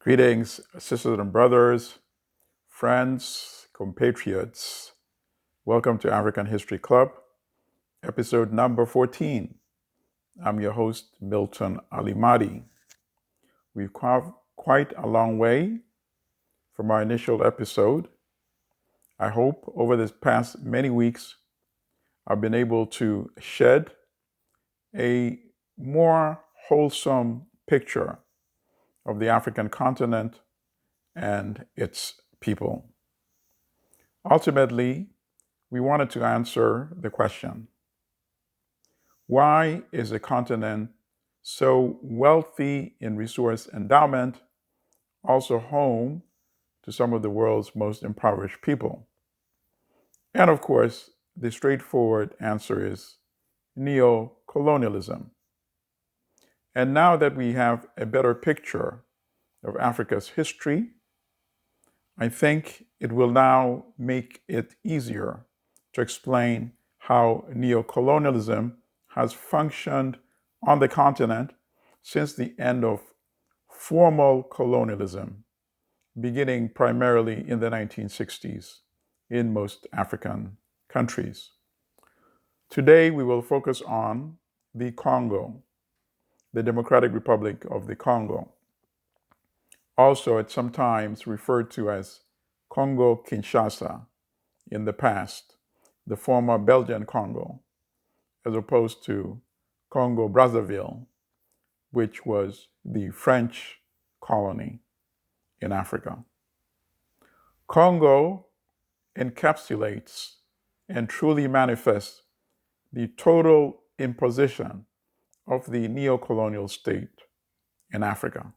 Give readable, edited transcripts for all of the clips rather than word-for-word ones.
Greetings, sisters and brothers, friends, compatriots. Welcome to African History Club, episode number 14. I'm your host, Milton Alimadi. We've come quite a long way from our initial episode. I hope over this past many weeks, I've been able to shed a more wholesome picture of the African continent and its people. Ultimately, we wanted to answer the question, why is a continent so wealthy in resource endowment also home to some of the world's most impoverished people? And of course, the straightforward answer is neocolonialism. And now that we have a better picture of Africa's history, I think it will now make it easier to explain how neocolonialism has functioned on the continent since the end of formal colonialism, beginning primarily in the 1960s in most African countries. Today, we will focus on the Congo, the Democratic Republic of the Congo. Also, it's sometimes referred to as Congo-Kinshasa in the past, the former Belgian Congo, as opposed to Congo-Brazzaville, which was the French colony in Africa. Congo encapsulates and truly manifests the total imposition of the neocolonial state in Africa,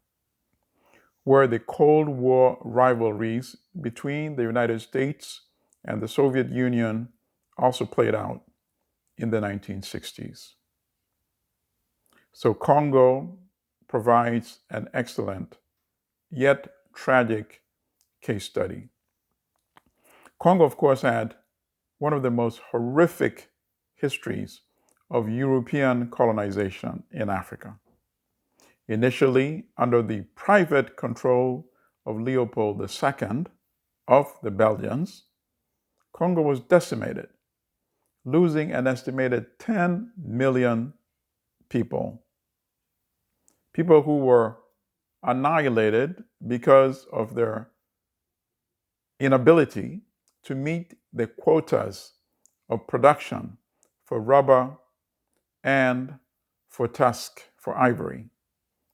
where the Cold War rivalries between the United States and the Soviet Union also played out in the 1960s. So Congo provides an excellent yet tragic case study. Congo, of course, had one of the most horrific histories of European colonization in Africa. Initially, under the private control of Leopold II of the Belgians, Congo was decimated, losing an estimated 10 million people who were annihilated because of their inability to meet the quotas of production for rubber and for tusk, for ivory,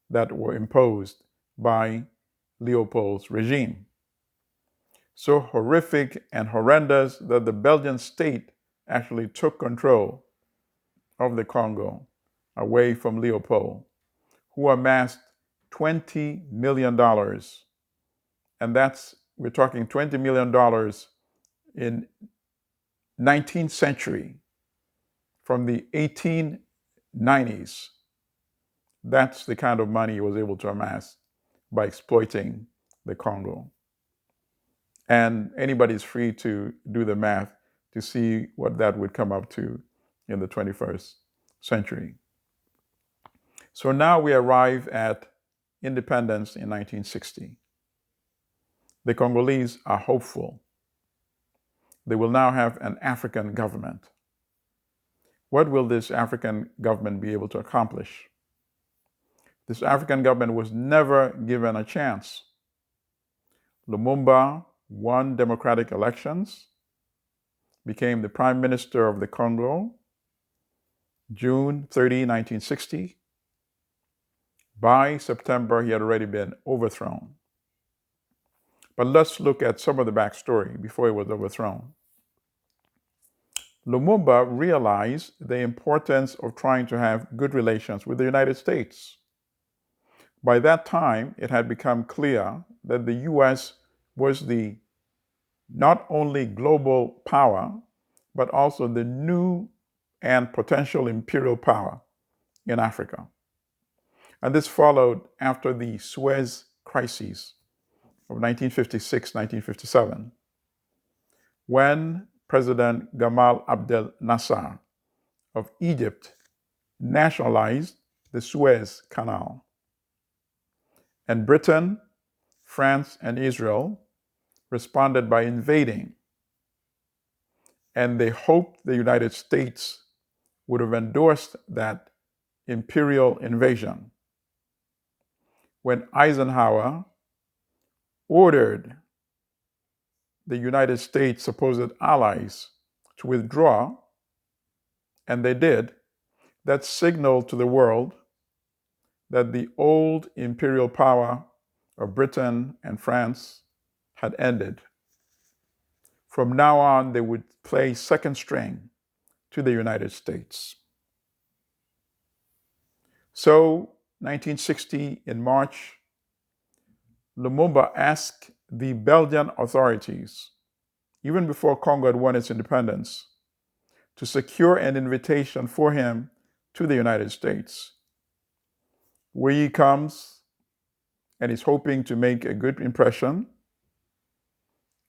that were imposed by Leopold's regime. So horrific and horrendous that the Belgian state actually took control of the Congo away from Leopold, who amassed $20 million. And we're talking $20 million in 19th century, from the 1890s. That's the kind of money he was able to amass by exploiting the Congo. And anybody's free to do the math to see what that would come up to in the 21st century. So now we arrive at independence in 1960. The Congolese are hopeful. They will now have an African government. What will this African government be able to accomplish? This African government was never given a chance. Lumumba won democratic elections, became the Prime Minister of the Congo, June 30, 1960. By September, he had already been overthrown. But let's look at some of the backstory before he was overthrown. Lumumba realized the importance of trying to have good relations with the United States. By that time, it had become clear that the US was the not only global power, but also the new and potential imperial power in Africa. And this followed after the Suez Crisis of 1956-1957, when President Gamal Abdel Nasser of Egypt nationalized the Suez Canal. And Britain France and Israel responded by invading, and they hoped the United States would have endorsed that imperial invasion when Eisenhower ordered the United States' supposed allies to withdraw, and they did. That signaled to the world that the old imperial power of Britain and France had ended. From now on, they would play second string to the United States. So, 1960, in March, Lumumba asked the Belgian authorities, even before Congo had won its independence, to secure an invitation for him to the United States, where he comes and is hoping to make a good impression,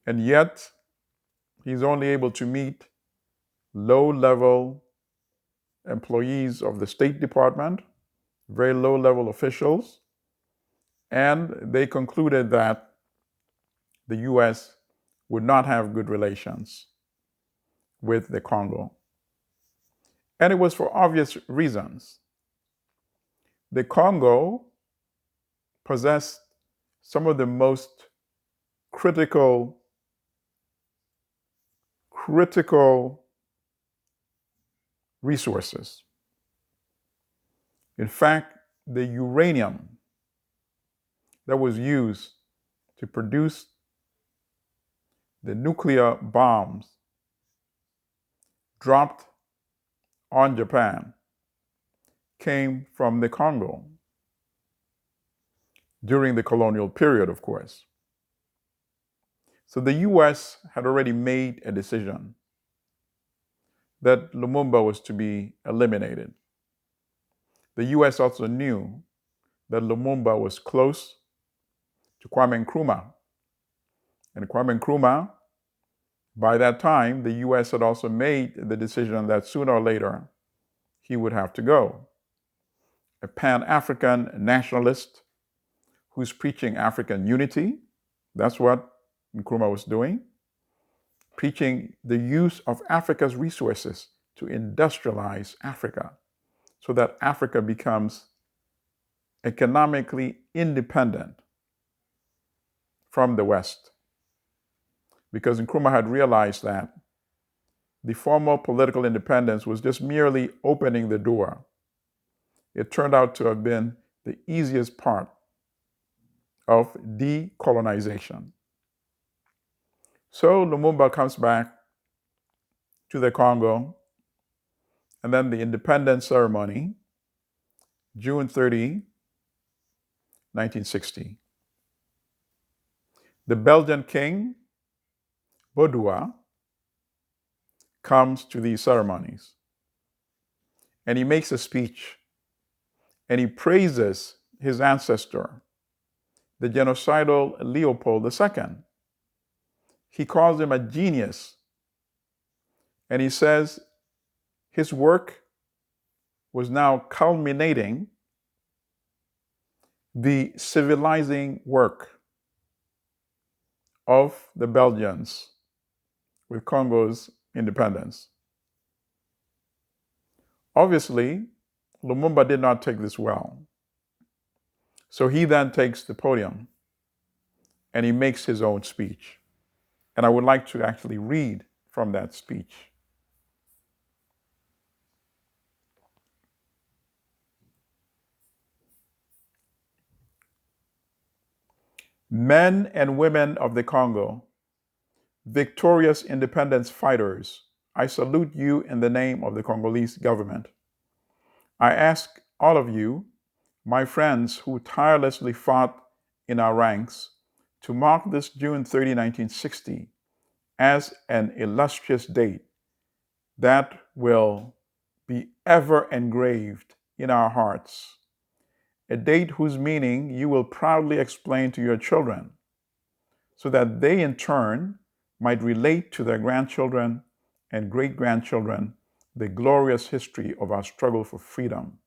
and yet he's only able to meet low-level employees of the State Department, very low-level officials, and they concluded that the US would not have good relations with the Congo. And it was for obvious reasons. The Congo possessed some of the most critical resources. In fact, the uranium that was used to produce the nuclear bombs dropped on Japan came from the Congo during the colonial period, of course. So the US had already made a decision that Lumumba was to be eliminated. The US also knew that Lumumba was close to Kwame Nkrumah. And Kwame Nkrumah, by that time, the US had also made the decision that sooner or later he would have to go. A Pan-African nationalist who's preaching African unity. That's what Nkrumah was doing. Preaching the use of Africa's resources to industrialize Africa so that Africa becomes economically independent from the West. Because Nkrumah had realized that the formal political independence was just merely opening the door. It turned out to have been the easiest part of decolonization. So Lumumba comes back to the Congo, and then the independence ceremony, June 30, 1960. The Belgian king, Baudouin, comes to these ceremonies, and he makes a speech, and he praises his ancestor, the genocidal Leopold II. He calls him a genius, and he says his work was now culminating the civilizing work of the Belgians with Congo's independence. Obviously, Lumumba did not take this well. So he then takes the podium and he makes his own speech. And I would like to actually read from that speech. Men and women of the Congo, victorious independence fighters, I salute you in the name of the Congolese government. I ask all of you, my friends who tirelessly fought in our ranks, to mark this June 30, 1960 as an illustrious date that will be ever engraved in our hearts. A date whose meaning you will proudly explain to your children so that they in turn might relate to their grandchildren and great-grandchildren the glorious history of our struggle for freedom.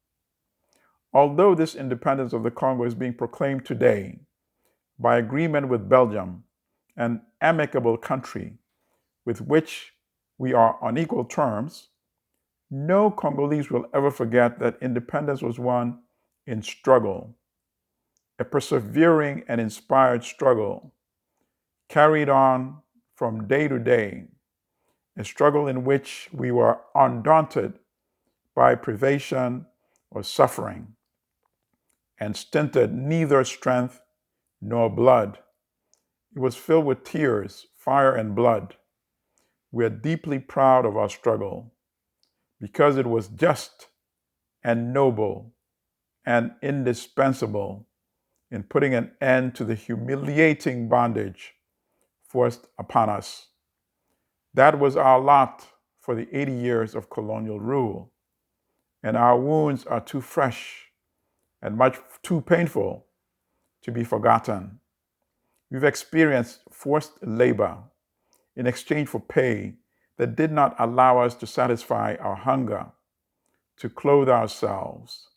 Although this independence of the Congo is being proclaimed today, by agreement with Belgium, an amicable country with which we are on equal terms, no Congolese will ever forget that independence was won in struggle, a persevering and inspired struggle carried on from day to day, a struggle in which we were undaunted by privation or suffering and stinted neither strength nor blood. It was filled with tears, fire, and blood. We are deeply proud of our struggle because it was just and noble and indispensable in putting an end to the humiliating bondage forced upon us. That was our lot for the 80 years of colonial rule, and our wounds are too fresh and much too painful to be forgotten. We've experienced forced labor in exchange for pay that did not allow us to satisfy our hunger, to clothe ourselves,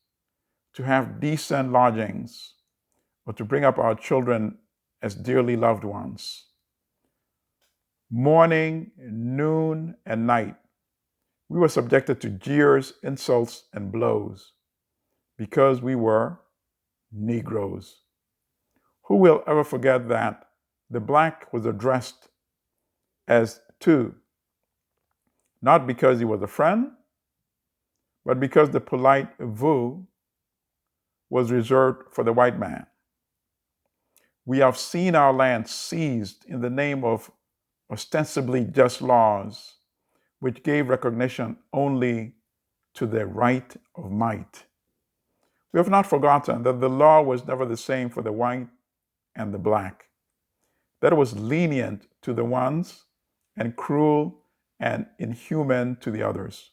to have decent lodgings, or to bring up our children as dearly loved ones. Morning, noon, and night, we were subjected to jeers, insults, and blows because we were Negroes. Who will ever forget that the Black was addressed as two, not because he was a friend, but because the polite vous was reserved for the white man. We have seen our land seized in the name of ostensibly just laws, which gave recognition only to the right of might. We have not forgotten that the law was never the same for the white and the Black, that it was lenient to the ones and cruel and inhuman to the others.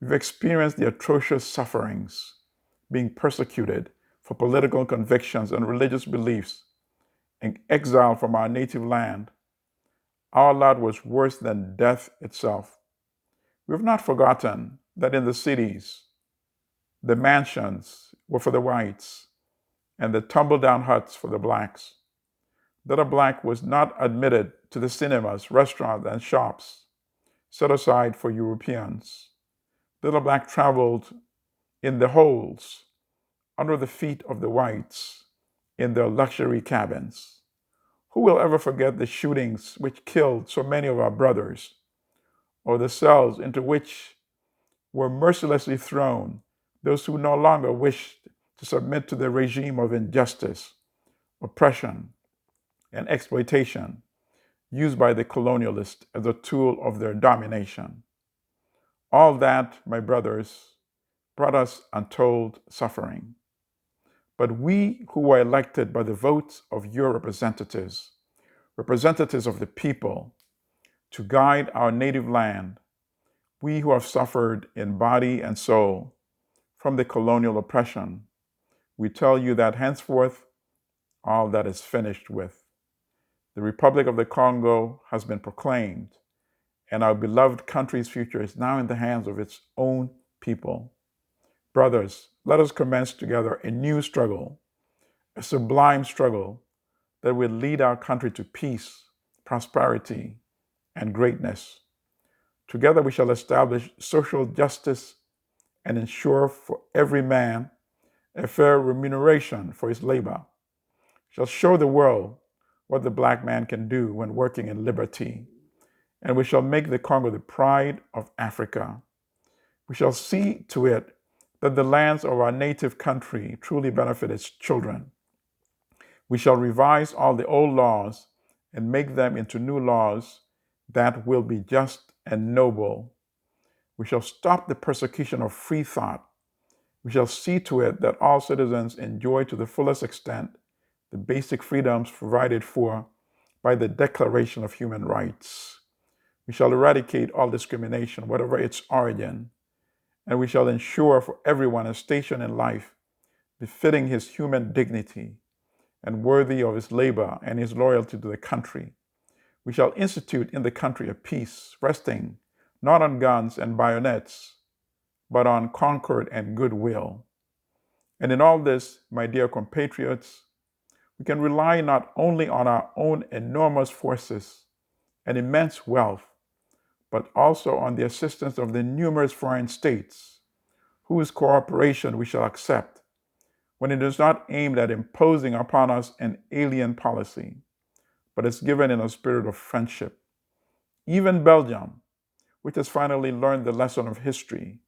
We've experienced the atrocious sufferings, being persecuted for political convictions and religious beliefs, and exiled from our native land. Our lot was worse than death itself. We have not forgotten that in the cities, the mansions were for the whites and the tumble-down huts for the Blacks, that a Black was not admitted to the cinemas, restaurants, and shops set aside for Europeans, that a Black traveled in the holes under the feet of the whites in their luxury cabins. Who will ever forget the shootings which killed so many of our brothers, or the cells into which were mercilessly thrown those who no longer wished to submit to the regime of injustice, oppression, and exploitation used by the colonialists as a tool of their domination? All that, my brothers, brought us untold suffering. But we who were elected by the votes of your representatives, representatives of the people, to guide our native land, we who have suffered in body and soul from the colonial oppression, we tell you that henceforth all that is finished with. The Republic of the Congo has been proclaimed, and our beloved country's future is now in the hands of its own people. Brothers, let us commence together a new struggle, a sublime struggle that will lead our country to peace, prosperity, and greatness. Together we shall establish social justice and ensure for every man a fair remuneration for his labor. We shall show the world what the Black man can do when working in liberty, and we shall make the Congo the pride of Africa. We shall see to it that the lands of our native country truly benefit its children. We shall revise all the old laws and make them into new laws that will be just and noble. We shall stop the persecution of free thought. We shall see to it that all citizens enjoy to the fullest extent the basic freedoms provided for by the Declaration of Human Rights. We shall eradicate all discrimination, whatever its origin, and we shall ensure for everyone a station in life befitting his human dignity and worthy of his labor and his loyalty to the country. We shall institute in the country a peace resting not on guns and bayonets, but on concord and goodwill. And in all this, my dear compatriots, We can rely not only on our own enormous forces and immense wealth, but also on the assistance of the numerous foreign states, whose cooperation we shall accept when it is not aimed at imposing upon us an alien policy, but is given in a spirit of friendship. Even Belgium, which has finally learned the lesson of history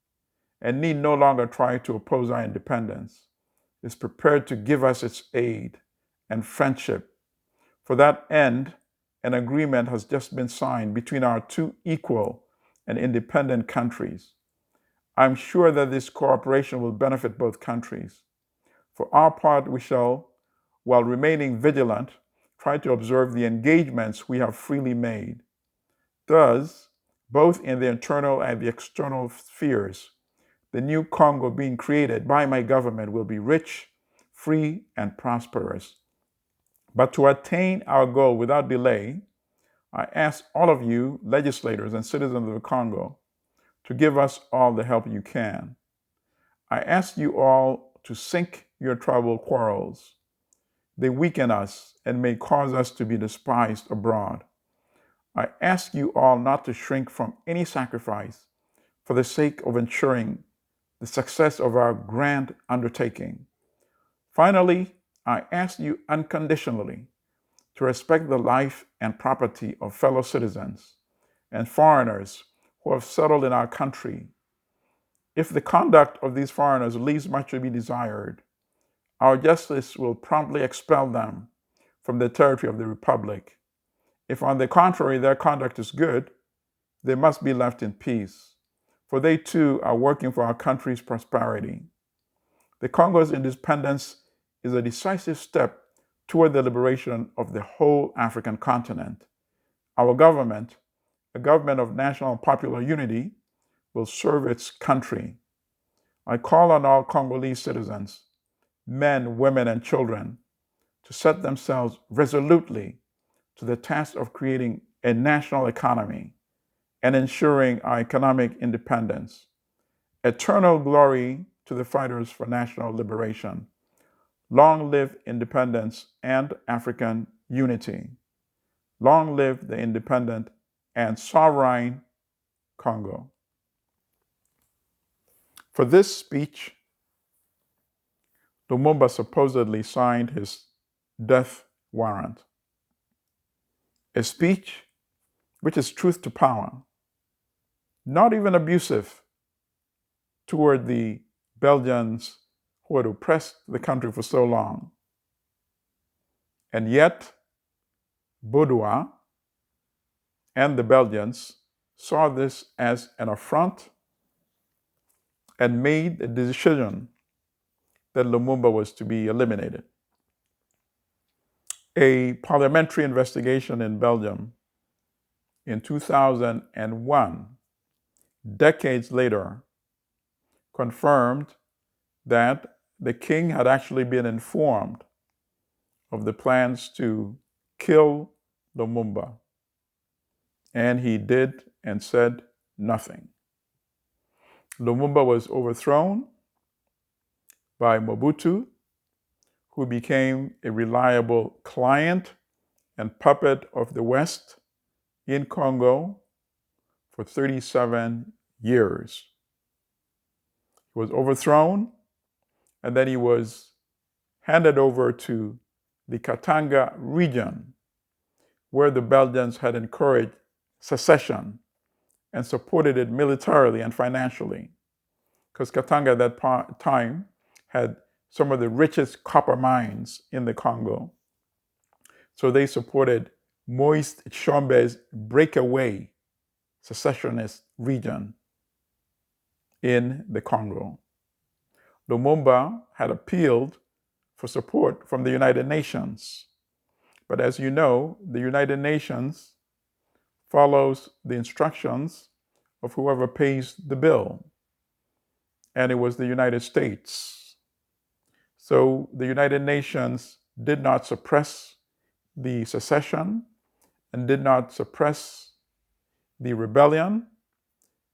and need no longer try to oppose our independence, is prepared to give us its aid and friendship. For that end, an agreement has just been signed between our two equal and independent countries. I'm sure that this cooperation will benefit both countries. For our part, we shall, while remaining vigilant, try to observe the engagements we have freely made. Thus, both in the internal and the external spheres, the new Congo being created by my government will be rich, free, and prosperous. But to attain our goal without delay, I ask all of you, legislators and citizens of the Congo, to give us all the help you can. I ask you all to sink your tribal quarrels. They weaken us and may cause us to be despised abroad. I ask you all not to shrink from any sacrifice for the sake of ensuring the success of our grand undertaking. Finally, I ask you unconditionally to respect the life and property of fellow citizens and foreigners who have settled in our country. If the conduct of these foreigners leaves much to be desired, our justice will promptly expel them from the territory of the Republic. If, on the contrary, their conduct is good, they must be left in peace, for they too are working for our country's prosperity. The Congo's independence is a decisive step toward the liberation of the whole African continent. Our government, a government of national and popular unity, will serve its country. I call on all Congolese citizens, men, women, and children, to set themselves resolutely to the task of creating a national economy and ensuring our economic independence. Eternal glory to the fighters for national liberation. Long live independence and African unity. Long live the independent and sovereign Congo. For this speech, Lumumba supposedly signed his death warrant. A speech which is truth to power, not even abusive toward the Belgians who had oppressed the country for so long. And yet, Baudouin and the Belgians saw this as an affront and made the decision that Lumumba was to be eliminated. A parliamentary investigation in Belgium in 2001, decades later, confirmed that the king had actually been informed of the plans to kill Lumumba, and he did and said nothing. Lumumba was overthrown by Mobutu, who became a reliable client and puppet of the West in Congo for 37 years. He was overthrown, and then he was handed over to the Katanga region, where the Belgians had encouraged secession and supported it militarily and financially, because Katanga at that time had some of the richest copper mines in the Congo. So they supported Moise Tshombé's breakaway secessionist region in the Congo. Lumumba had appealed for support from the United Nations. But as you know, the United Nations follows the instructions of whoever pays the bill. And it was the United States. So the United Nations did not suppress the secession and did not suppress the rebellion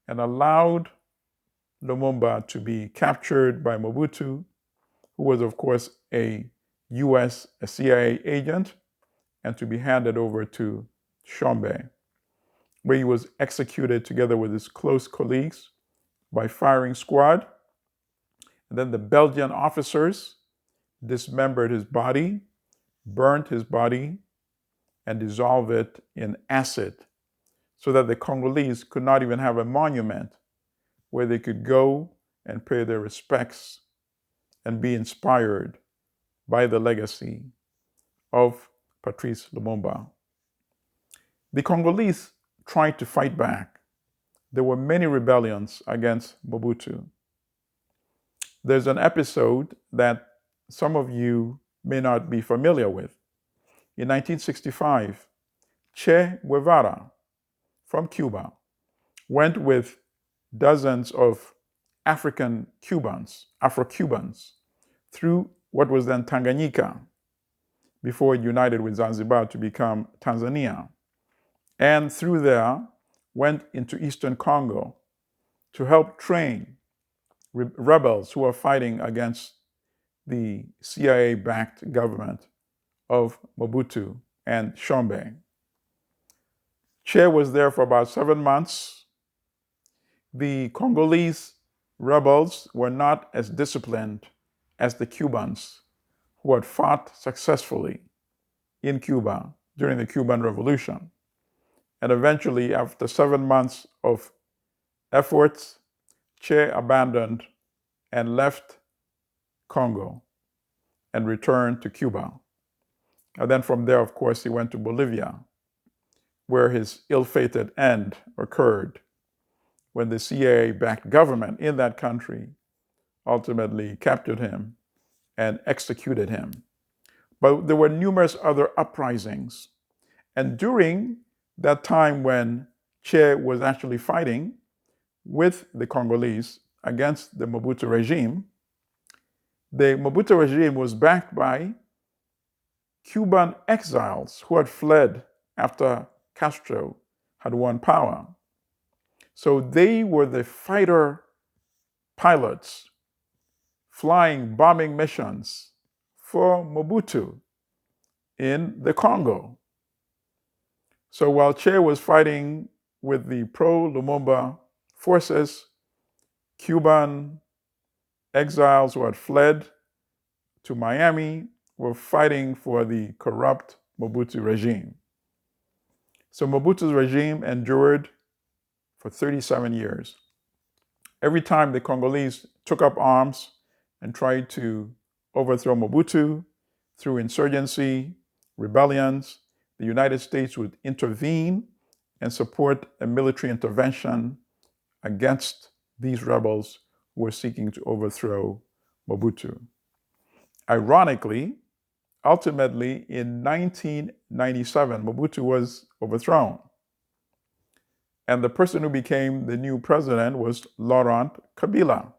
and allowed Lumumba to be captured by Mobutu, who was, of course, a U.S. CIA agent and to be handed over to Chombe, where he was executed together with his close colleagues by firing squad. And then the Belgian officers dismembered his body, burnt his body, and dissolved it in acid so that the Congolese could not even have a monument where they could go and pay their respects and be inspired by the legacy of Patrice Lumumba. The Congolese tried to fight back. There were many rebellions against Mobutu. There's an episode that some of you may not be familiar with. In 1965, Che Guevara from Cuba went with dozens of African Cubans, Afro-Cubans, through what was then Tanganyika, before it united with Zanzibar to become Tanzania. And through there, went into Eastern Congo to help train rebels who are fighting against the CIA-backed government of Mobutu and Chombe. Che was there for about 7 months. The Congolese rebels were not as disciplined as the Cubans, who had fought successfully in Cuba during the Cuban Revolution. And eventually, after 7 months of efforts, Che abandoned and left Congo and returned to Cuba. And then from there, of course, he went to Bolivia, where his ill-fated end occurred when the CIA-backed government in that country ultimately captured him and executed him. But there were numerous other uprisings. And during that time when Che was actually fighting with the Congolese against the Mobutu regime, the Mobutu regime was backed by Cuban exiles who had fled after Castro had won power. So they were the fighter pilots flying bombing missions for Mobutu in the Congo. So while Che was fighting with the pro-Lumumba forces, Cuban exiles who had fled to Miami were fighting for the corrupt Mobutu regime. So Mobutu's regime endured for 37 years. Every time the Congolese took up arms and tried to overthrow Mobutu through insurgency, rebellions, the United States would intervene and support a military intervention against these rebels who were seeking to overthrow Mobutu. Ironically, ultimately, in 1997, Mobutu was overthrown. And the person who became the new president was Laurent Kabila,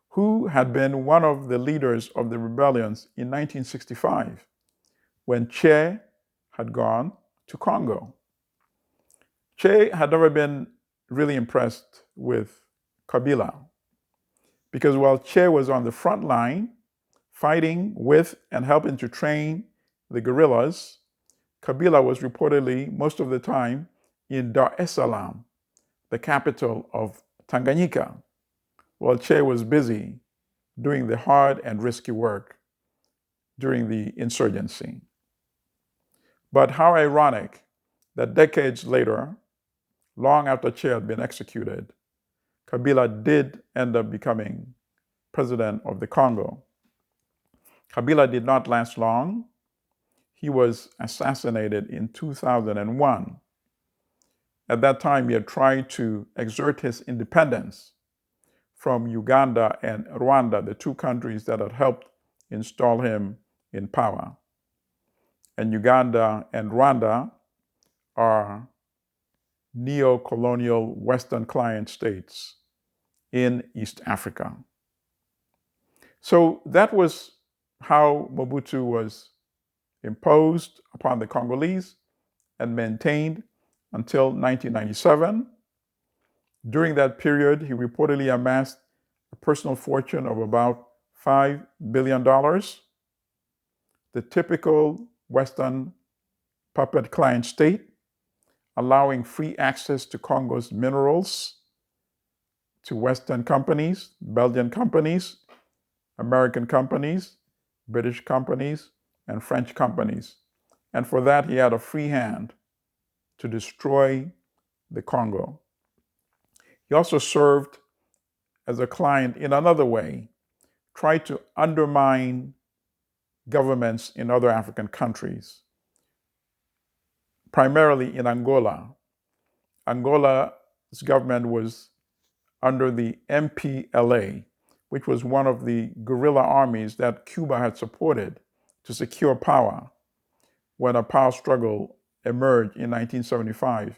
who had been one of the leaders of the rebellions in 1965 when Che had gone to Congo. Che had never been really impressed with Kabila because while Che was on the front line fighting with and helping to train the guerrillas, Kabila was reportedly most of the time in Dar es Salaam, the capital of Tanganyika, while Che was busy doing the hard and risky work during the insurgency. But how ironic that decades later, long after Che had been executed, Kabila did end up becoming president of the Congo. Kabila did not last long. He was assassinated in 2001. At that time, he had tried to exert his independence from Uganda and Rwanda, the two countries that had helped install him in power. And Uganda and Rwanda are neo-colonial Western client states in East Africa. So that was how Mobutu was imposed upon the Congolese and maintained until 1997. During that period, he reportedly amassed a personal fortune of about $5 billion. the typical Western puppet client state, allowing free access to Congo's minerals to Western companies, Belgian companies, American companies, British companies, and French companies. And for that, he had a free hand to destroy the Congo. He also served as a client in another way, tried to undermine governments in other African countries, primarily in Angola. Angola's government was under the MPLA, which was one of the guerrilla armies that Cuba had supported to secure power when a power struggle emerged in 1975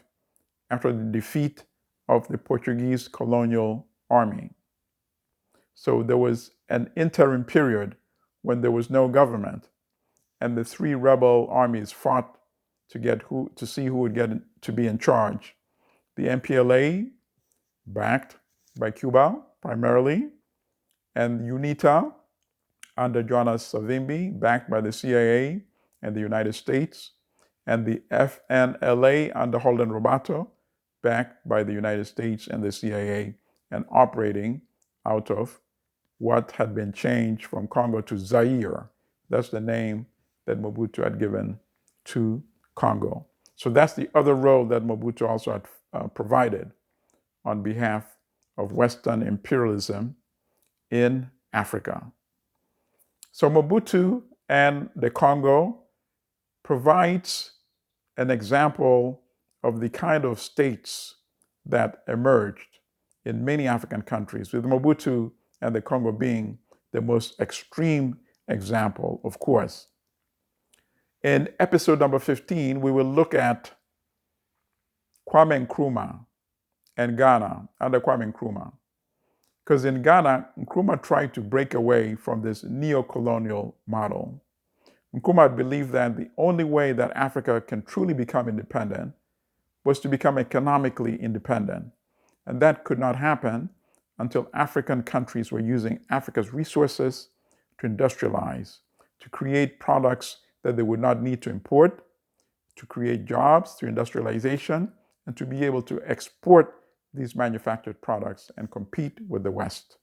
after the defeat of the Portuguese colonial army. So there was an interim period when there was no government, and the three rebel armies fought to see who would get to be in charge. The MPLA, backed by Cuba primarily, and UNITA under Jonas Savimbi, backed by the CIA and the United States, and the FNLA under Holden Robato, backed by the United States and the CIA, and operating out of what had been changed from Congo to Zaire. That's the name that Mobutu had given to Congo. So that's the other role that Mobutu also had provided on behalf of Western imperialism in Africa. So Mobutu and the Congo provides an example of the kind of states that emerged in many African countries, with Mobutu and the Congo being the most extreme example, of course. In episode number 15, we will look at Kwame Nkrumah and Ghana under Kwame Nkrumah. Because in Ghana, Nkrumah tried to break away from this neocolonial model. Nkrumah believed that the only way that Africa can truly become independent was to become economically independent. And that could not happen until African countries were using Africa's resources to industrialize, to create products that they would not need to import, to create jobs through industrialization, and to be able to export these manufactured products and compete with the West.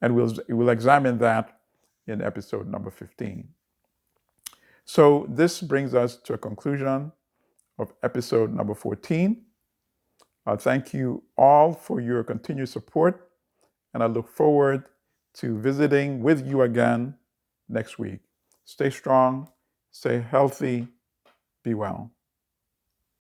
And we'll examine that in episode number 15. So this brings us to a conclusion of episode number 14. Thank you all for your continued support, and I look forward to visiting with you again next week. Stay strong, stay healthy, be well.